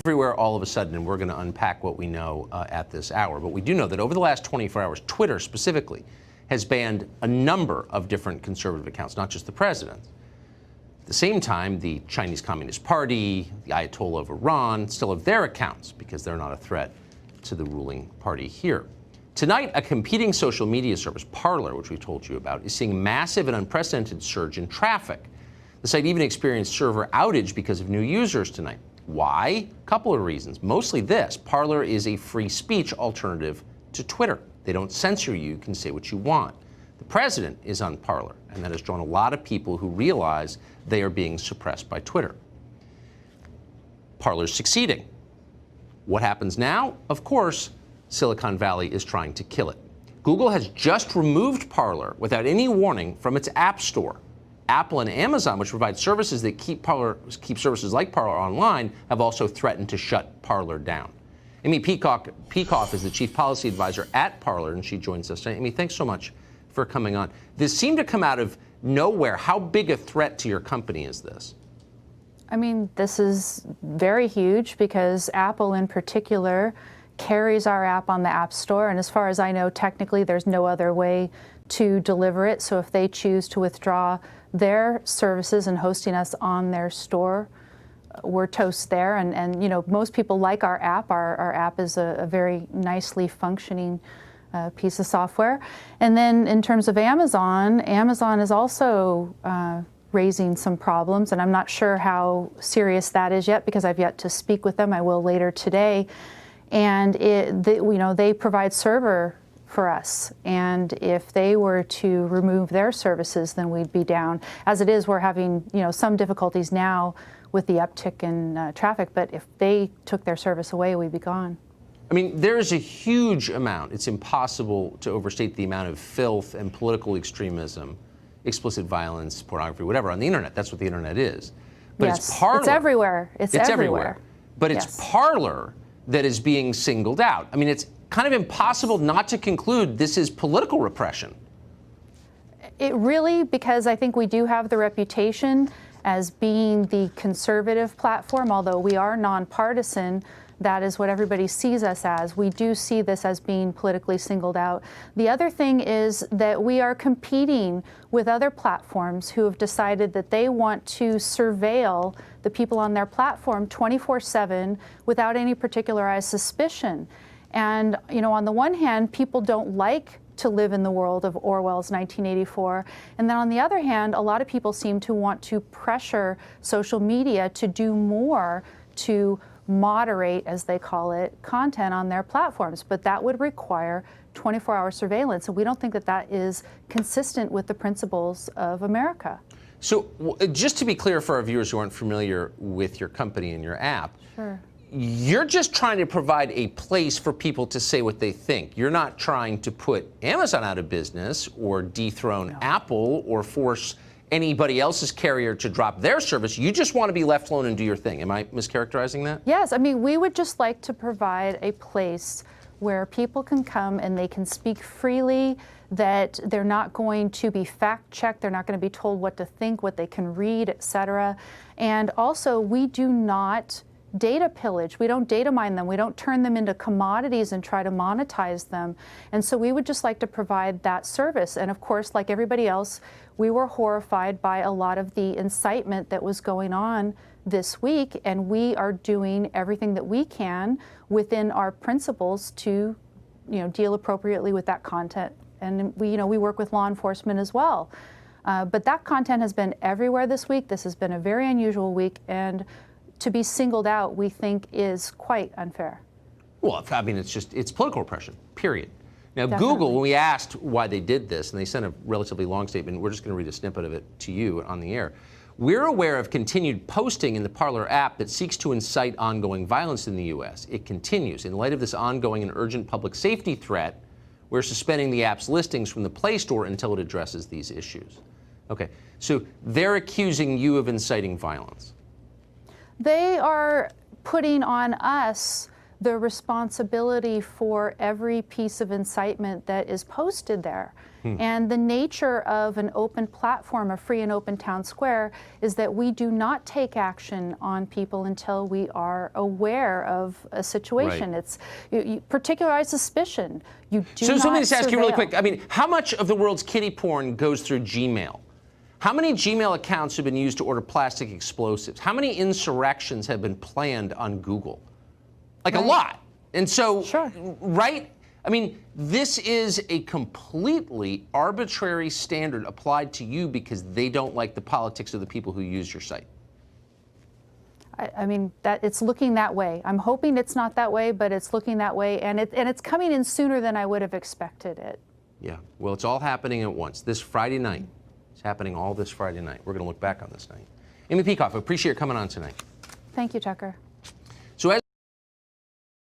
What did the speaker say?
everywhere all of a sudden, and we're going to unpack what we know at this hour. But we do know that over the last 24 hours, Twitter specifically has banned a number of different conservative accounts, not just the president's. At the same time, the Chinese Communist Party, the Ayatollah of Iran, still have their accounts because they're not a threat to the ruling party here. Tonight, a competing social media service, Parler, which we told you about, is seeing massive and unprecedented surge in traffic. The site even experienced server outage because of new users tonight. Why? A couple of reasons. Mostly this. Parler is a free speech alternative to Twitter. They don't censor you. You can say what you want. The president is on Parler, and that has drawn a lot of people who realize they are being suppressed by Twitter. Parler's succeeding. What happens now? Of course, Silicon Valley is trying to kill it. Google has just removed Parler without any warning from its App Store. Apple and Amazon, which provide services that keep services like Parler online, have also threatened to shut Parler down. Amy Peikoff is the chief policy advisor at Parler, and she joins us tonight. Amy, thanks so much for coming on. This seemed to come out of nowhere. How big a threat to your company is this? I mean, this is very huge because Apple in particular carries our app on the App Store, and as far as I know, technically there's no other way to deliver it. So if they choose to withdraw their services and hosting us on their store, we're toast there. And you know, most people like our app. Our app is a very nicely functioning piece of software. And then in terms of Amazon is also raising some problems, and I'm not sure how serious that is yet because I've yet to speak with them. I will later today. And they provide server for us, and if they were to remove their services, then we'd be down. As it is, we're having some difficulties now with the uptick in traffic, but if they took their service away, we'd be gone. I mean, there's a huge amount. It's impossible to overstate the amount of filth and political extremism, explicit violence, pornography, whatever, on the internet. That's what the internet is. But yes, it's Parler. It's everywhere. It's everywhere. But it's yes. Parler that is being singled out. I mean, it's kind of impossible not to conclude this is political repression. It really, because I think we do have the reputation as being the conservative platform, although we are nonpartisan. That is what everybody sees us as. We do see this as being politically singled out. The other thing is that we are competing with other platforms who have decided that they want to surveil the people on their platform 24/7 without any particularized suspicion. And, on the one hand, people don't like to live in the world of Orwell's 1984. And then on the other hand, a lot of people seem to want to pressure social media to do more to moderate, as they call it, content on their platforms. But that would require 24-hour surveillance. And we don't think that that is consistent with the principles of America. So just to be clear for our viewers who aren't familiar with your company and your app, sure. You're just trying to provide a place for people to say what they think. You're not trying to put Amazon out of business or dethrone Apple or force anybody else's carrier to drop their service. You just want to be left alone and do your thing. Am I mischaracterizing that? Yes. I mean, we would just like to provide a place where people can come and they can speak freely, that they're not going to be fact-checked, they're not going to be told what to think, what they can read, etc. And also, we do not data pillage. We don't data mine them. We don't turn them into commodities and try to monetize them. And so we would just like to provide that service. And of course, like everybody else, we were horrified by a lot of the incitement that was going on this week, and we are doing everything that we can within our principles to, deal appropriately with that content. And we work with law enforcement as well. But that content has been everywhere this week. This has been a very unusual week, and to be singled out, we think, is quite unfair. Well, I mean, it's political repression, period. Now, Definitely. Google, when we asked why they did this, and they sent a relatively long statement, we're just going to read a snippet of it to you on the air. We're aware of continued posting in the Parler app that seeks to incite ongoing violence in the U.S. It continues. In light of this ongoing and urgent public safety threat, we're suspending the app's listings from the Play Store until it addresses these issues. Okay, so they're accusing you of inciting violence. They are putting on us the responsibility for every piece of incitement that is posted there. And the nature of an open platform, a free and open town square, is that we do not take action on people until we are aware of a situation. Right. It's particularized suspicion. You do So not let me just ask you really surveil. quick. I mean, how much of the world's kiddie porn goes through Gmail? How many Gmail accounts have been used to order plastic explosives? How many insurrections have been planned on Google? Like a lot. And so, Sure. right? I mean, this is a completely arbitrary standard applied to you because they don't like the politics of the people who use your site. I mean, that it's looking that way. I'm hoping it's not that way, but it's looking that way, and it's coming in sooner than I would have expected it. Yeah. Well, it's all happening at once. This Friday night. It's happening all this Friday night. We're going to look back on this night. Amy Peikoff, I appreciate you coming on tonight. Thank you, Tucker.